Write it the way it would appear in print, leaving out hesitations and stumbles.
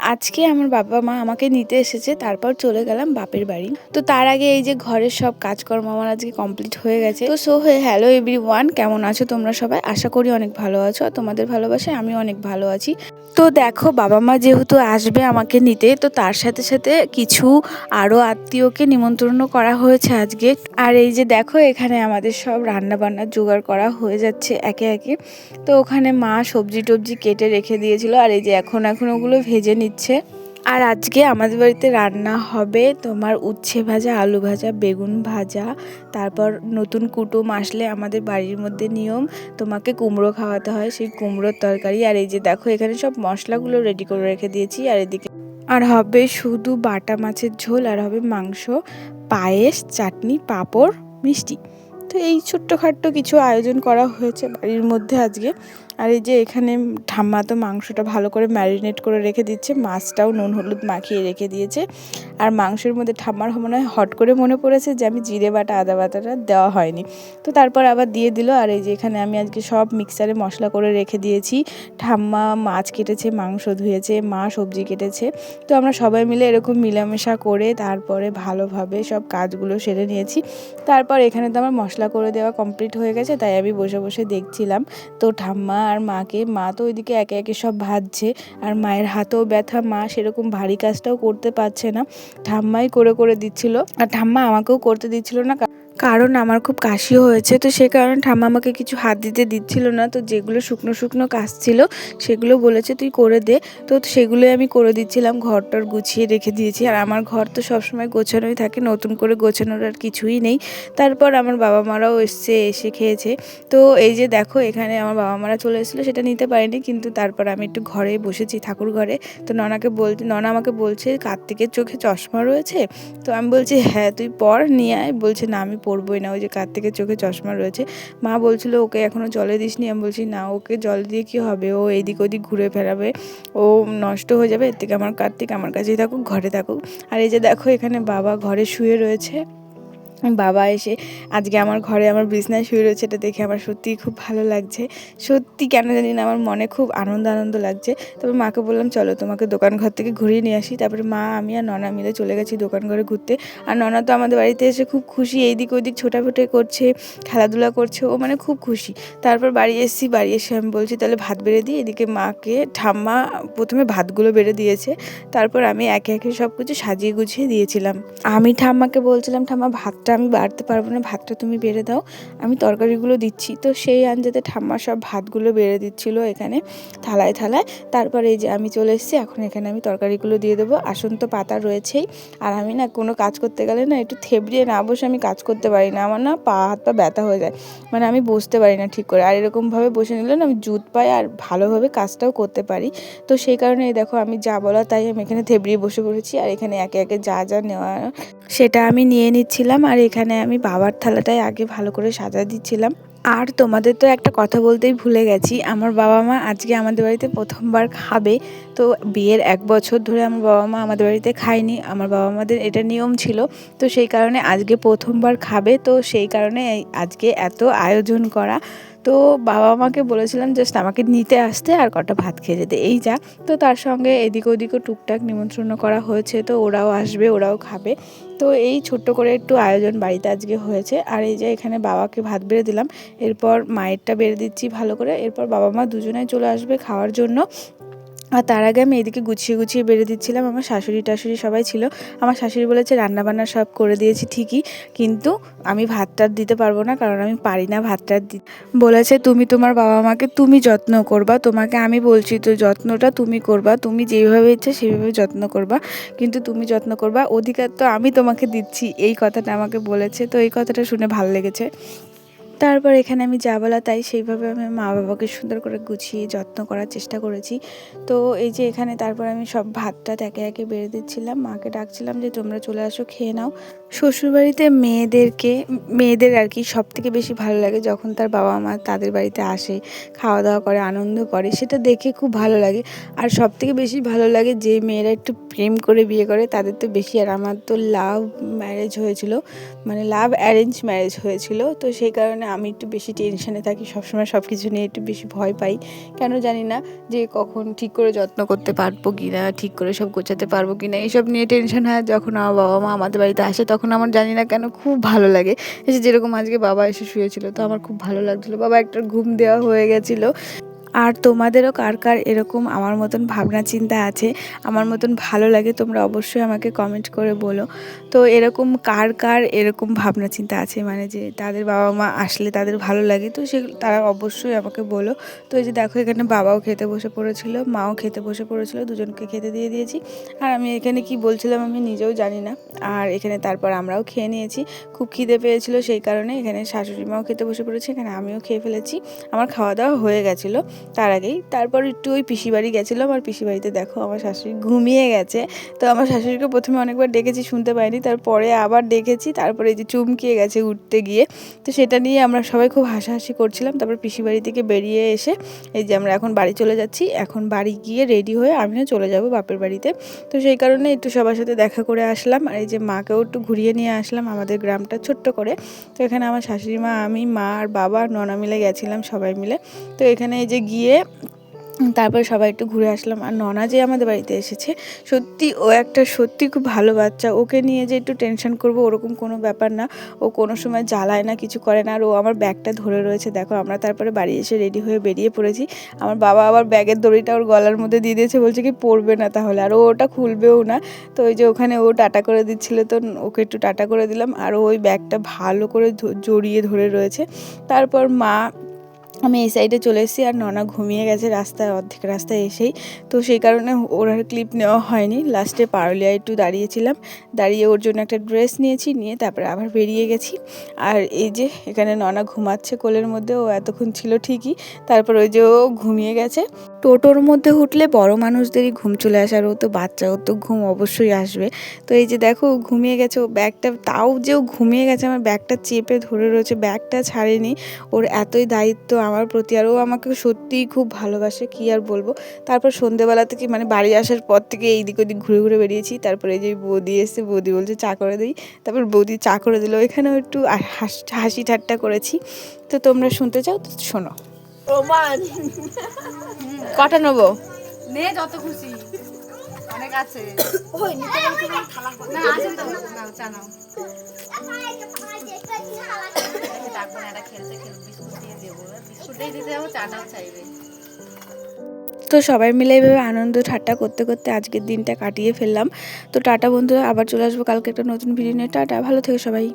আজকে আমার বাবা মা আমাকে নিতে এসেছে, তারপর চলে গেলাম বাপের বাড়ি। তো তার আগে এই যে ঘরের সব কাজকর্ম আমার আজকে কমপ্লিট হয়ে গেছে। তো সো হ্যালো এভরিওয়ান, কেমন আছো তোমরা সবাই? আশা করি অনেক ভালো আছো, আর তোমাদের ভালোবাসায় আমি অনেক ভালো আছি। তো দেখো, বাবা মা যেহেতু আসবে আমাকে নিতে, তো তার সাথে সাথে কিছু আরও আত্মীয়কে নিমন্ত্রণ করা হয়েছে আজকে। আর এই যে দেখো, এখানে আমাদের সব রান্না বান্নার জোগাড় করা হয়ে যাচ্ছে একে একে। তো ওখানে মা সবজি টবজি কেটে রেখে দিয়েছিল, আর এই যে এখন ওগুলো ভেজে নিচ্ছে। আর আজকে আমাদের বাড়িতে রান্না হবে তোমার উচ্ছে ভাজা, আলু ভাজা, বেগুন ভাজা। তারপর নতুন কুটুম আসলে আমাদের বাড়ির মধ্যে নিয়ম তোমাকে কুমড়ো খাওয়াতে হয়, সেই কুমড়োর তরকারি। আর এই যে দেখো, এখানে সব মশলাগুলো রেডি করে রেখে দিয়েছি। আর এদিকে আর হবে শুধু বাটা মাছের ঝোল, আর হবে মাংস, পায়েস, চাটনি, পাঁপড়, মিষ্টি। তো এই ছোট্টখাট্টো কিছু আয়োজন করা হয়েছে বাড়ির মধ্যে আজকে। আর এই যে এখানে ঠাম্মা তো মাংসটা ভালো করে ম্যারিনেট করে রেখে দিচ্ছে, মাছটাও নুন হলুদ মাখিয়ে রেখে দিয়েছে। আর মাংসের মধ্যে ঠাম্মার মনে হয় হট করে মনে পড়েছে যে আমি জিরে বাটা আদা বাটাটা দেওয়া হয়নি, তো তারপর আবার দিয়ে দিল। আর এই যে এখানে আমি আজকে সব মিক্সারে মশলা করে রেখে দিয়েছি। ঠাম্মা মাছ কেটেছে, মাংস ধুয়েছে, মা সবজি কেটেছে। তো আমরা সবাই মিলে এরকম মিলামেশা করে তারপরে ভালোভাবে সব কাজগুলো সেরে নিয়েছি। তারপর এখানে তো আমার মশলা করে দেওয়া কমপ্লিট হয়ে গেছে, তাই আমি বসে বসে দেখছিলাম। তো ঠাম্মা আর মাকে, মা তো ওইদিকে একে একে সব ভাজছে, আর মায়ের হাতেও ব্যথা, মা সেরকম ভারী কাজটাও করতে পারছে না, ঠাম্মাই করে করে দিচ্ছিল। আর ঠাম্মা আমাকেও করতে দিচ্ছিল না, কারণ আমার খুব কাশিও হয়েছে। তো সে কারণে ঠাম্মা আমাকে কিছু হাত দিতে দিচ্ছিল না। তো যেগুলো শুকনো শুকনো কাজ ছিল সেগুলো বলেছে তুই করে দে, তো সেগুলোই আমি করে দিচ্ছিলাম। ঘরটার গুছিয়ে রেখে দিয়েছি, আর আমার ঘর তো সবসময় গোছানোই থাকে, নতুন করে গোছানোর আর কিছুই নেই। তারপর আমার বাবা মারাও এসে খেয়েছে। তো এই যে দেখো, এখানে আমার বাবা মারা চলে এসেছিলো, সেটা নিতে পারিনি, কিন্তু তারপর আমি একটু ঘরে বসেছি, ঠাকুর ঘরে। তো ননা আমাকে বলছে কার্তিকের চোখে চশমা রয়েছে। তো আমি বলছি হ্যাঁ, তুই পড়, নিয়ে আয়। বলছে না, আমি পড়বই না, ওই যে কার্তিকের চোখে চশমা রয়েছে। মা বলছিল ওকে এখনও জলে দিসনি। আমি বলছি না, ওকে জল দিয়ে কি হবে, ও এদিক ওদিক ঘুরে ফেরাবে, ও নষ্ট হয়ে যাবে। এর থেকে আমার কার্তিক আমার কাছেই থাকুক, ঘরে থাকুক। আর এই যে দেখো, এখানে বাবা ঘরে শুয়ে রয়েছে। বাবা এসে আজকে আমার ঘরে আমার বিছনায় শুয়ে রয়েছে, এটা দেখে আমার সত্যিই খুব ভালো লাগছে। সত্যি কেন জানি না আমার মনে খুব আনন্দ লাগছে। তবে মাকে বললাম চলো তোমাকে দোকান ঘর থেকে ঘুরিয়ে নিয়ে আসি। তারপরে মা, আমি আর ননা মিলে চলে গেছি দোকান ঘরে ঘুরতে। আর ননা তো আমাদের বাড়িতে এসে খুব খুশি, এইদিক ওইদিক ছোটাফুটি করছে, খেলাধুলা করছে, ও মানে খুব খুশি। তারপর বাড়ি এসে আমি বলছি তাহলে ভাত বেড়ে দিই। এদিকে মাকে ঠাম্মা প্রথমে ভাতগুলো বেড়ে দিয়েছে, তারপর আমি একে একে সব কিছু সাজিয়ে গুছিয়ে দিয়েছিলাম। আমি ঠাম্মাকে বলছিলাম ঠাম্মা ভাতটা আমি বাড়তে পারবো না, ভাতটা তুমি বেড়ে দাও, আমি তরকারিগুলো দিচ্ছি। তো সেই আঞ্জাতে ঠাম্মা সব ভাতগুলো বেড়ে দিচ্ছিল এখানে থালায় থালায়। তারপরে এই যে আমি চলে এসেছি, এখন এখানে আমি তরকারিগুলো দিয়ে দেবো। আসন তো পাতা রয়েছেই, আর আমি না কোনো কাজ করতে গেলে না একটু থেবড়িয়ে না বসে আমি কাজ করতে পারি না, আমার না হাত পা ব্যথা হয়ে যায়, মানে আমি বসতে পারি না ঠিক করে। আর এরকমভাবে বসে নিলে না আমি জুত পাই, আর ভালোভাবে কাজটাও করতে পারি। তো সেই কারণে এই দেখো, আমি যা বলা তাই আমি এখানে থেবড়িয়ে বসে পড়েছি, আর এখানে একে একে যা যা নেওয়া সেটা আমি নিয়ে নিচ্ছিলাম। আর এখানে আমি বাবার থালাটাই আগে ভালো করে সাজা দিচ্ছিলাম। আর তোমাদের তো একটা কথা বলতেই ভুলে গেছি, আমার বাবা মা আজকে আমাদের বাড়িতে প্রথমবার খাবে। তো বিয়ের 1 বছর ধরে আমার বাবা মা আমাদের বাড়িতে খায়নি, আমার বাবা মাদের এটা নিয়ম ছিল। তো সেই কারণে আজকে প্রথমবার খাবে, তো সেই কারণে আজকে এত আয়োজন করা। তো বাবা মাকে বলেছিলাম জাস্ট আমাকে নিতে আসতে আর কটা ভাত খেয়ে যেতে, এই যা। তো তার সঙ্গে এদিক ওদিকও টুকটাক নিমন্ত্রণ করা হয়েছে, তো ওরাও আসবে, ওরাও খাবে। তো এই ছোট্ট করে একটু আয়োজন বাড়িতে আজকে হয়েছে। আর এই যে এখানে বাবাকে ভাত বেড়ে দিলাম, এরপর মায়েরটা বেড়ে দিচ্ছি ভালো করে, এরপর বাবা মা দুজনেই চলে আসবে খাওয়ার জন্য। আর তার আগে আমি এদিকে গুছিয়ে গুছিয়ে বেড়ে দিচ্ছিলাম। আমার শাশুড়ি টাশুড়ি সবাই ছিল। আমার শাশুড়ি বলেছে রান্নাবান্না সব করে দিয়েছি ঠিকই, কিন্তু আমি ভাতটা দিতে পারবো না, কারণ আমি পারি না ভাতটা দিতে। বলেছে তুমি তোমার বাবা মাকে তুমি যত্ন করবা, তোমাকে আমি বলছি তো যত্নটা তুমি করবা, তুমি যেভাবে ইচ্ছে সেভাবে যত্ন করবা, কিন্তু তুমি যত্ন করবা, অধিকার তো আমি তোমাকে দিচ্ছি, এই কথাটা আমাকে বলেছে। তো এই কথাটা শুনে ভালো লেগেছে। তারপর এখানে আমি যা বলা তাই সেইভাবে আমি মা বাবাকে সুন্দর করে গুছিয়ে যত্ন করার চেষ্টা করেছি। তো এই যে এখানে তারপর আমি সব ভাতটা একে একে বেড়ে দিচ্ছিলাম, মাকে ডাকছিলাম যে তোমরা চলে আসো, খেয়ে নাও। শ্বশুরবাড়িতে মেয়েদের আর কি সব থেকে বেশি ভালো লাগে যখন তার বাবা মা তাদের বাড়িতে আসে, খাওয়া দাওয়া করে, আনন্দ করে, সেটা দেখে খুব ভালো লাগে। আর সব থেকে বেশি ভালো লাগে যে মেয়েরা একটু প্রেম করে বিয়ে করে তাদের তো বেশি। আর আমার তো লাভ ম্যারেজ হয়েছিল, মানে লাভ অ্যারেঞ্জ ম্যারেজ হয়েছিল, তো সেই কারণে আমি একটু বেশি টেনশনে থাকি, সবসময় সব কিছু নিয়ে একটু বেশি ভয় পাই, কেন জানি না, যে কখন ঠিক করে যত্ন করতে পারবো কি না, ঠিক করে সব গোছাতে পারবো কি না, এইসব নিয়ে টেনশন হয়। যখন আমার বাবা মা আমাদের বাড়িতে আসে তখন আমার জানি না কেন খুব ভালো লাগে। এসে যেরকম আজকে বাবা এসে শুয়েছিল, তো আমার খুব ভালো লাগছিলো, বাবা একটা ঘুম দেওয়া হয়ে গেছিলো। আর তোমাদেরও কার কার এরকম আমার মতন ভাবনা চিন্তা আছে, আমার মতন ভালো লাগে, তোমরা অবশ্যই আমাকে কমেন্ট করে বলো। তো এরকম কার কার এরকম ভাবনা চিন্তা আছে, মানে যে তাদের বাবা মা আসলে তাদের ভালো লাগে, তো সেগুলো তারা অবশ্যই আমাকে বলো। তো এই যে দেখো, এখানে বাবাও খেতে বসে পড়েছিল, মাও খেতে বসে পড়েছিল, দুজনকে খেতে দিয়ে দিয়েছি। আর আমি এখানে কি বলছিলাম আমি নিজেও জানি না। আর এখানে তারপর আমরাও খেয়ে নিয়েছি, খুব খিদে পেয়েছিল, সেই কারণে এখানে শাশুড়ি মাও খেতে বসে পড়েছে, এখানে আমিও খেয়ে ফেলেছি। আমার খাওয়া দাওয়া হয়ে গেছিলো তার আগেই। তারপর একটু ওই পিসি বাড়ি গেছিলাম, আর পিসি বাড়িতে দেখো আমার শাশুড়ি ঘুমিয়ে গেছে। তো আমার শাশুড়িকে প্রথমে অনেকবার ডেকেছি, শুনতে পাইনি, তারপরে আবার ডেকেছি, তারপরে এই যে চুমকিয়ে গেছে উঠতে গিয়ে। তো সেটা নিয়ে আমরা সবাই খুব হাসাহাসি করছিলাম। তারপর পিসি বাড়ি থেকে বেরিয়ে এসে এই যে আমরা এখন বাড়ি চলে যাচ্ছি, এখন বাড়ি গিয়ে রেডি হয়ে আমিও চলে যাব বাপের বাড়িতে। তো সেই কারণে একটু সবার সাথে দেখা করে আসলাম, আর এই যে মাকেও একটু ঘুরিয়ে নিয়ে আসলাম আমাদের গ্রামটা ছোট্ট করে। তো এখানে আমার শাশুড়ি মা, আমি, মা আর বাবা আর ননা মিলে গেছিলাম সবাই মিলে। তো এখানে এই যে গিয়ে তারপর সবাই একটু ঘুরে আসলাম। আর ননা যে আমাদের বাড়িতে এসেছে, সত্যি ও একটা সত্যি খুব ভালো বাচ্চা, ওকে নিয়ে যে একটু টেনশন করব ওরকম কোনো ব্যাপার না। ও কোনো সময় জ্বালায় না, কিছু করে না। আর ও আমার ব্যাগটা ধরে রয়েছে, দেখো আমরা তারপরে বাড়ি এসে রেডি হয়ে বেরিয়ে পড়েছি। আমার বাবা আবার ব্যাগের দড়িটা ওর গলার মধ্যে দিয়ে দিয়েছে, বলছে কি পড়বে না তাহলে, আর ও ওটা খুলবেও না। তো ওই যে ওখানে ও টাটা করে দিচ্ছিল, তো ওকে একটু টাটা করে দিলাম, আর ওই ব্যাগটা ভালো করে জড়িয়ে ধরে রয়েছে। তারপর আমি এই সাইডে চলে এসেছি, আর ননা ঘুমিয়ে গেছে রাস্তায়, অর্ধেক রাস্তায় এসেই। তো সেই কারণে ওর আর ক্লিপ নেওয়া হয়নি। লাস্টে পারুলিয়ায় একটু দাঁড়িয়েছিলাম, দাঁড়িয়ে ওর জন্য একটা ড্রেস নিয়েছি, নিয়ে তারপরে আবার বেরিয়ে গেছি। আর এই যে এখানে ননা ঘুমাচ্ছে কোলের মধ্যে, ও এতক্ষণ ছিল ঠিকই, তারপর ওই যে ও ঘুমিয়ে গেছে। টোটোর মধ্যে উঠলে বড় মানুষদেরই ঘুম চলে আসে, আর ও তো বাচ্চা, ওর তো ঘুম অবশ্যই আসবে। তো এই যে দেখো ও ঘুমিয়ে গেছে, ও ব্যাগটা, তাও যে ও ঘুমিয়ে গেছে আমার ব্যাগটা চেপে ধরে রয়েছে, ব্যাগটা ছাড়েনি। ওর এতই দায়িত্ব আমার প্রতি, আর ও আমাকে সত্যিই খুব ভালোবাসে, কি আর বলবো। তারপর সন্ধেবেলা থেকে মানে বাড়ি আসার পর থেকে এইদিক ওদিক ঘুরে ঘুরে বেরিয়েছি। তারপরে এই যে বৌদি এসছে, বৌদি বলছে চা করে দিই, তারপর বৌদি চা করে দিল। এখানেও একটু হাসি ঠাট্টা করেছি। তো তোমরা শুনতে চাও তো শোনো। কটা নেবো? নে যত খুশি, অনেক আছে। ওই নিতে বলছি না, খালা না আছে তো, নাও চা নাও। ডাকবো না, এটা খেলতে বিস্কুট দিয়ে দেবো, বিস্কুটটাই দিতে যাবো, চাটাও চাইবে। তো সবাই মিলে এইভাবে আনন্দ ঠাট্টা করতে করতে আজকের দিনটা কাটিয়ে ফেললাম। তো টাটা বন্ধুরা, আবার চলে আসবো কালকে একটা নতুন ভিডিও নিয়ে। টাটা, ভালো থেকো সবাই।